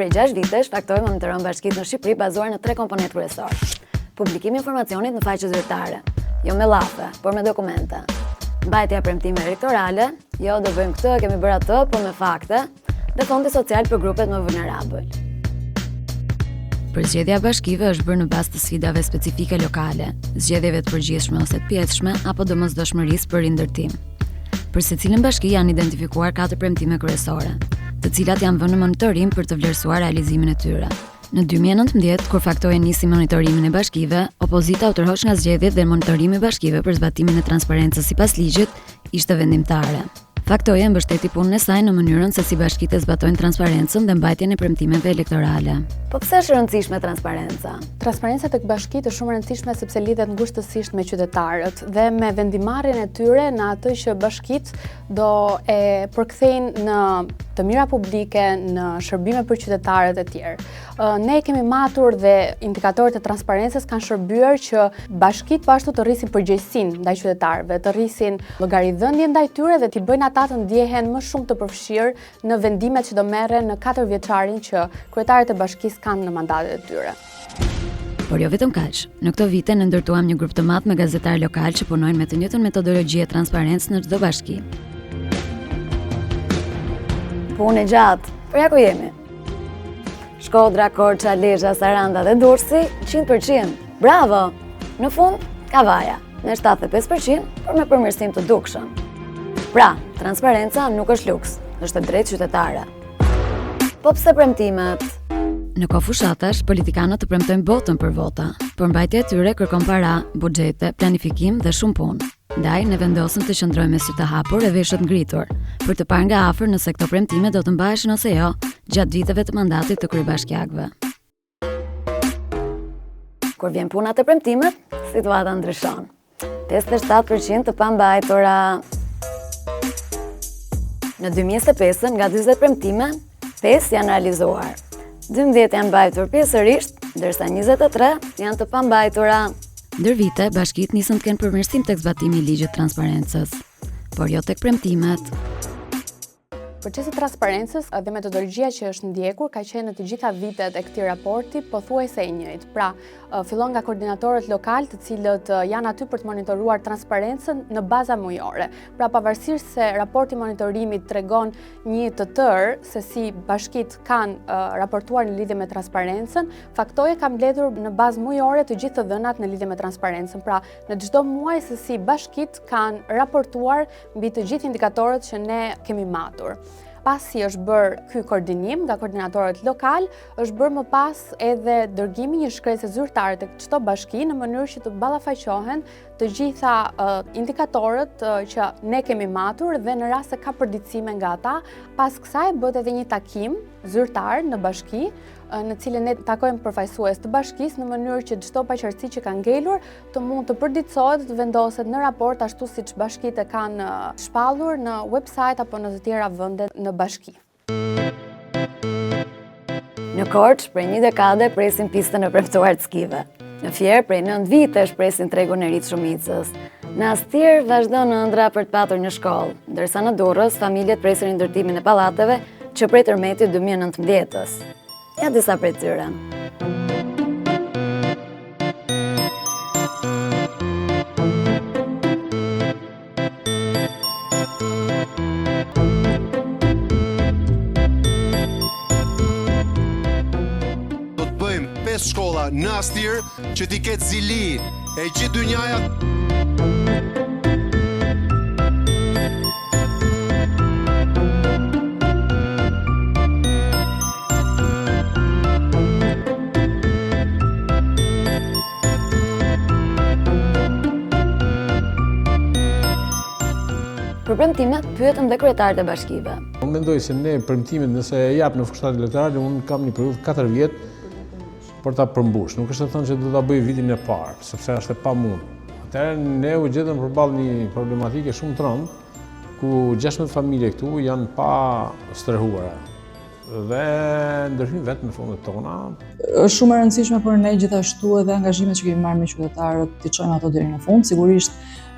Prej 6 vitesh, Faktori monitoron bashkitë në Shqipëri bazuar në 3 komponentë kryesor. Publikimi i informacionit në faqe zyrtare, jo me llafe, por me dokumente. Mbajtja e premtimeve elektorale, jo do bëjmë këtë, kemi bërë atë, por me fakte, dhe fondi social për grupet më vulnerabël. Përzgjedhja e bashkive është bërë në bazë të sfidave specifike lokale, zgjedhjeve të përgjithshme ose të pjesshme apo domosdoshmërisë për rindërtim. Për secilën bashki janë identifikuar 4 premtime kryesore, të cilat janë vënë në monitorim për të vlerësuar realizimin e tyre. Në 2019, kur Faktori nisi monitorimin e bashkive, opozita u tërhoq nga zgjedhjet dhe monitorimi i bashkive për zbatimin e transparencës sipas ligjit ishte vendimtare. Faktori mbështeti punën e saj në mënyrën se si bashkitë zbatojnë transparencën dhe mbajtjen e premtimeve elektorale. Po pse është e rëndësishme transparenca? Transparenca tek bashkitë është shumë e rëndësishme sepse lidhet ngushtësisht me qytetarët dhe me vendimarrjen e tyre në atë që bashkitë do e përkthejnë në të mira publike, në shërbime për qytetarët e tjerë. Ne kemi matur dhe indikatorët e transparencës kanë shërbyer që bashkitë po ashtu të rrisin përgjegjësinë ndaj qytetarëve, të rrisin llogaridhënien ndaj tyre dhe t'i bëjnë ata të ndjehen më shumë të përfshirë në vendimet që do merren në 4 vjeçarin që kryetarët e bashkisë kanë në mandatet e tyre. Por jo vetëm kaq. Në këto vite ne ndërtuam një grup të madh me gazetarë lokal që punojnë me të njëjtën metodologji e transparencës në çdo bashki. Punë gjatë, por ja ku jemi? Shkodra, Korça, Lezhë, Saranda dhe Durrësi, 100%. Bravo! Në fund, Kavaja, me 75%, por me përmirësim të dukshëm. Pra, transparenca nuk është luks, është e drejtë qytetare. Po pse premtimet? Në kohë fushatash, politikanët të premtojnë botën për vota, por mbajtja e tyre kërkon para, buxhete, planifikim dhe shumë punë. Ndaj, ne vendosëm të qëndrojmë me sy të hapur e veshët ngritur, për të parë nga afër nëse këto premtime do të mbaheshin ose jo gjatë viteve të mandatit të kryebashkiakëve. Kur vjen puna te premtimet, situata ndryshon. 87% të pambajtura. Në 2025 nga 40 premtime, 5 janë realizuar. 12 janë mbajtur pjesërisht, ndërsa 23 janë të pambajtura. Ndër vite, bashkitë nisën të kenë përmirësim tek zbatimi i ligjit të transparencës, por jo tek premtimet. Procesi i transparencës dhe metodologjia që është ndjekur ka qenë në të gjitha vitet e këtij raporti pothuajse e njëjtë. Pra, fillon nga koordinatorët lokal, të cilët janë aty për të monitoruar transparencën në baza mujore. Pra, pavarësisht se raporti monitorimit tregon një të tërë se si bashkitë kanë raportuar në lidhje me transparencën, Faktori ka mbledhur në bazë mujore të gjithë të dhënat në lidhje me transparencën. Pra, në çdo muaj se si bashkitë kanë raportuar mbi të gjithë indikatorët që ne kemi matur. Pasi është bërë ky koordinim nga koordinatorët lokal, është bërë më pas edhe dërgimi një shkresë zyrtare tek çdo bashki në mënyrë që të ballafaqohen të gjitha indikatorët që ne kemi matur dhe në rast se ka përditësime nga ata, pas kësaj bëhet edhe një takim zyrtar në bashki në cilën ne takojmë përfaqësues të bashkisë në mënyrë që çdo paqartësi që ka ngelur të mund të përditësohet, të vendoset në raport ashtu siç bashkitë kanë shpallur në website apo në të tjera vende në bashki. Në Korçë, prej 1 dekade presin pistën e premtuar të skive. Në Fier, prej 9 vitesh presin tregun e ri të shumicës. Në Astir vazhdon ëndra për të patur një shkollë, ndërsa në Durrës familjet presin ndërtimin e pallateve që prej tërmetit 2019-s. Ja disa prej tyre. Do të bëjmë 5 shkolla në Astir që t'i ketë zili e gjithë dynjaja. Për premtimet, pyetëm dhe kryetarët e bashkive. Unë mendoj se ne premtimet nëse e jap në fushatat elektorale, unë kam një periudhë 4 vjet për ta përmbush. Nuk është të thonë që do ta bëj vitin e parë, sepse është e pamundur. Atëherë ne u gjetëm përballë një problematike shumë të rëndë, ku 16 familje këtu janë pa strehuara. Dhe ndërhyjnë vetë në fondet tona. Është shumë e rëndësishme për ne gjithashtu edhe angazhimet që kemi marrë me qytetarët të çojmë ato deri në fund. Sigurisht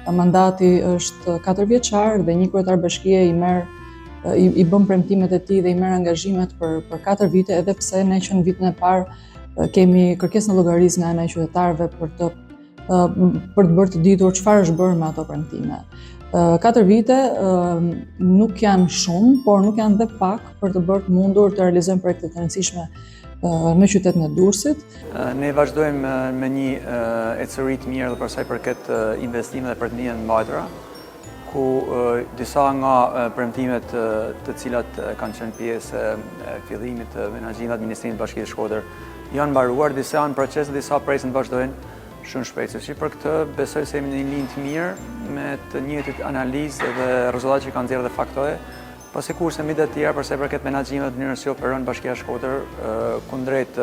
mandati është 4 vjeçar dhe një kryetar bashkie i merr i bën premtimet e tij dhe i merr angazhimet për 4 vite, edhe pse ne që në vitin e parë kemi kërkesë në llogarisë nga ana e qytetarëve për të bërë të ditur çfarë është bërë me ato premtime. 4 vite nuk janë shumë, por nuk janë dhe pak për të bërë të mundur të realizojmë projekte të rëndësishme në qytetin e Durrësit. Ne vazhdojmë me një ecëri të mirë dhe për sa i përket investimeve dhe përtindjen e mbajtura, ku disa nga premtimet të cilat kanë qenë pjesë e fillimit të menaxhimit të Ministrisë të Bashkisë Shkodër janë mbaruar, disa janë proces, disa presin të vazhdojnë shumë shpejt. Për këtë besoj se jemi në një linjë të mirë me të njëjtit analizë dhe rezultate që kanë nxjerrë dhe faktore, pasi kurse mbi të tjera përsa i përket menaxhimit të mënyrës si operon Bashkia e Shkodër kundrejt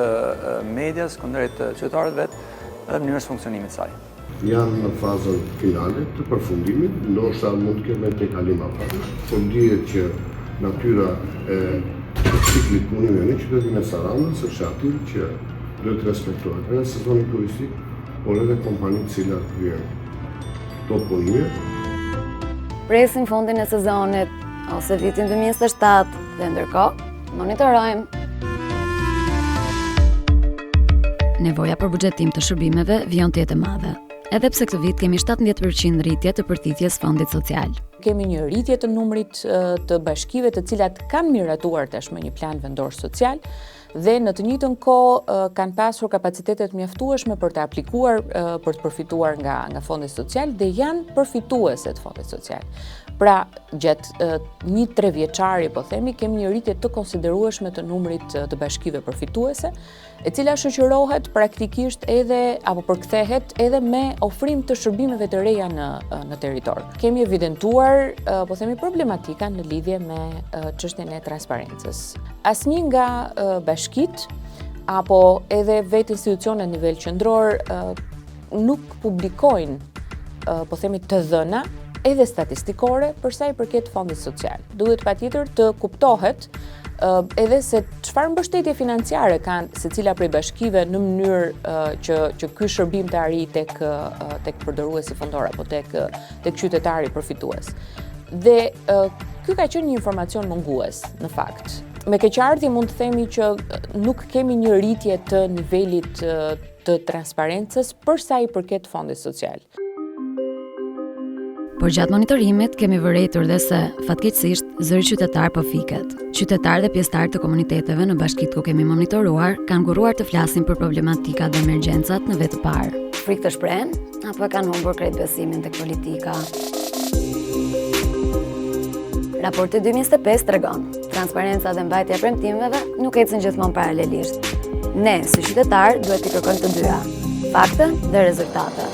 medias, kundrejt qytetarëve vet dhe mënyrës funksionimit të saj. Janë në fazën finale të përfundimit, ndoshta mund të kemë të kalim afër, por dihet që natyra e ciklit punimeve në qytetin e Sarandës është aty që duhet të respektohet në sezonin turistik, por edhe kompanitë të cilat vijnë këto punime. Presim fundin e sezonit ose vitin 2027 dhe ndërkohë monitorojmë. Nevoja për buxhetim të shërbimeve vjen të jetë e madhe. Edhe pse këtë vit kemi 17% rritje të përtithjes fondit social. Kemi një rritje të numrit të bashkive të cilat kanë miratuar tashmë një plan vendor social dhe në të njëjtën kohë kanë pasur kapacitetet mjaftueshme për të aplikuar për të përfituar nga fondi social dhe janë përfituese të fondit social. Pra, gjatë një 3 vjeçari, po themi, kemi një rritje të konsiderueshme të numrit të bashkive përfituese, e cila shoqërohet praktikisht edhe apo përkthehet edhe me ofrim të shërbimeve të reja në territor. Kemi evidentuar, po themi, problematika në lidhje me çështjen e transparencës. Asnjë nga bashkit apo edhe vetë institucionet në nivel qendror nuk publikojnë, po themi, të dhëna edhe statistikore për sa i përket fondit social. Duhet patjetër të kuptohet edhe se çfarë mbështetje financiare kanë secila prej bashkive në mënyrë që ky shërbim të arrijë tek përdoruesi fondor apo tek qytetari përfitues. Dhe ky ka qenë një informacion mungues në fakt. Me keqardhje mund të themi që nuk kemi një rritje të nivelit të transparencës për sa i përket fondit social. Por gjatë monitorimit kemi vërejtur dhe se, fatkeqësisht, zëri qytetar po fiket. Qytetarë dhe pjesëtarë të komuniteteve në bashkitë ku kemi monitoruar kanë guruar të flasin për problematikat dhe emergjencat në vetë parë. Frikë të shprehen, apo kanë humbur krejt besimin tek politika. Raporti 2025 tregon, transparenca dhe mbajtja e premtimeve nuk ecën gjithmonë paralelisht. Ne, si qytetar, duhet të kërkojmë të dyja, fakte dhe rezultate.